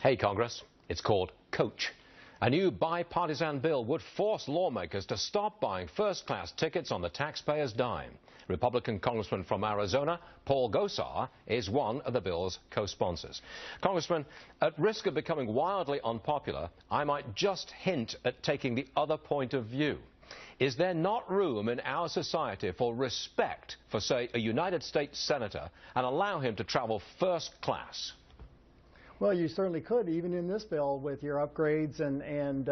Hey, Congress, it's called Coach. A new bipartisan bill would force lawmakers to stop buying first-class tickets on the taxpayer's dime. Republican Congressman from Arizona, Paul Gosar, is one of the bill's co-sponsors. Congressman, at risk of becoming wildly unpopular, I might just hint at taking the other point of view. Is there not room in our society for respect for, say, a United States senator and allow him to travel first class? Well, you certainly could, even in this bill, with your upgrades and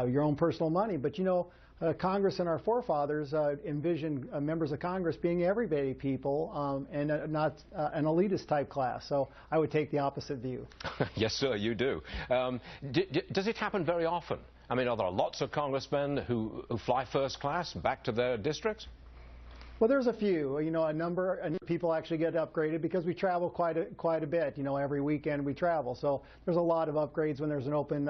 your own personal money. But, you know, Congress and our forefathers envisioned members of Congress being everyday people and not an elitist type class. So I would take the opposite view. Yes, sir, you do. Does it happen very often? I mean, are there lots of congressmen who fly first class back to their districts? Well, there's a few. You know, a number of people actually get upgraded because we travel quite a bit. You know, every weekend we travel. So there's a lot of upgrades when there's an open,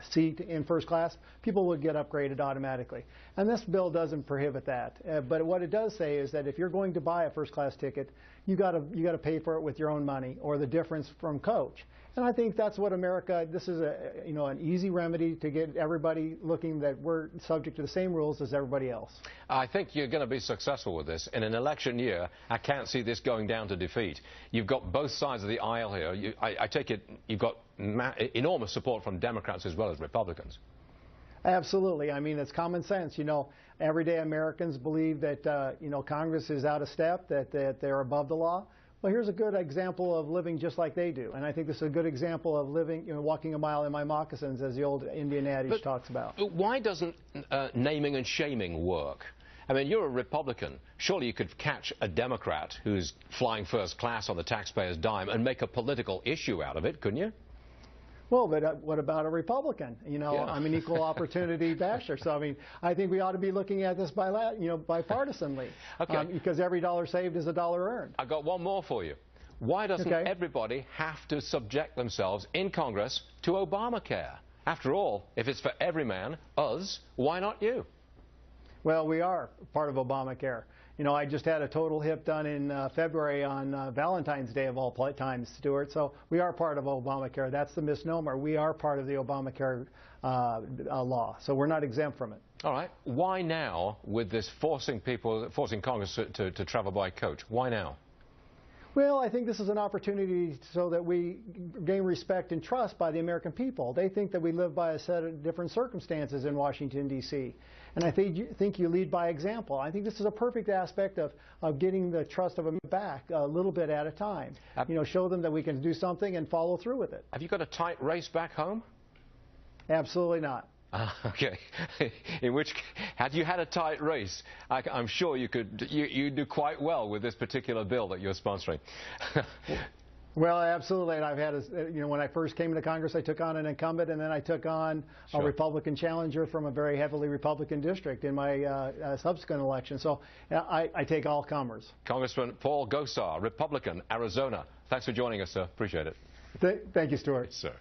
seat in first class. People would get upgraded automatically. And this bill doesn't prohibit that. But what it does say is that if you're going to buy a first class ticket, you got to pay for it with your own money or the difference from coach. And I think that's what America, this is an easy remedy to get everybody looking that we're subject to the same rules as everybody else. I think you're going to be successful with this. In an election year, I can't see this going down to defeat. You've got both sides of the aisle here. I take it you've got enormous support from Democrats as well as Republicans. Absolutely. I mean, it's common sense. You know, everyday Americans believe that, Congress is out of step, that they're above the law. Well, here's a good example of living just like they do. And I think this is a good example of living, walking a mile in my moccasins, as the old Indian adage talks about. Why doesn't naming and shaming work? I mean, you're a Republican. Surely you could catch a Democrat who's flying first class on the taxpayer's dime and make a political issue out of it, couldn't you? Well, but what about a Republican? You know, yeah. I'm an equal opportunity basher. So, I mean, I think we ought to be looking at this bipartisanly. Okay. Because every dollar saved is a dollar earned. I've got one more for you. Why doesn't everybody have to subject themselves in Congress to Obamacare? After all, if it's for every man, us, why not you? Well, we are part of Obamacare. You know, I just had a total hip done in February on Valentine's Day of all times, Stuart. So we are part of Obamacare. That's the misnomer. We are part of the Obamacare law. So we're not exempt from it. All right. Why now with this forcing Congress to travel by coach? Why now? Well, I think this is an opportunity so that we gain respect and trust by the American people. They think that we live by a set of different circumstances in Washington, D.C. And I think you lead by example. I think this is a perfect aspect of getting the trust of them back a little bit at a time. Show them that we can do something and follow through with it. Have you got a tight race back home? Absolutely not. Okay. In which, had you had a tight race, I'm sure you do quite well with this particular bill that you're sponsoring. Well, absolutely. And I've had, when I first came into Congress, I took on an incumbent, and then I took on a Republican challenger from a very heavily Republican district in my subsequent election. So I take all comers. Congressman Paul Gosar, Republican, Arizona. Thanks for joining us, sir. Appreciate it. Thank you, Stuart. Yes, sir.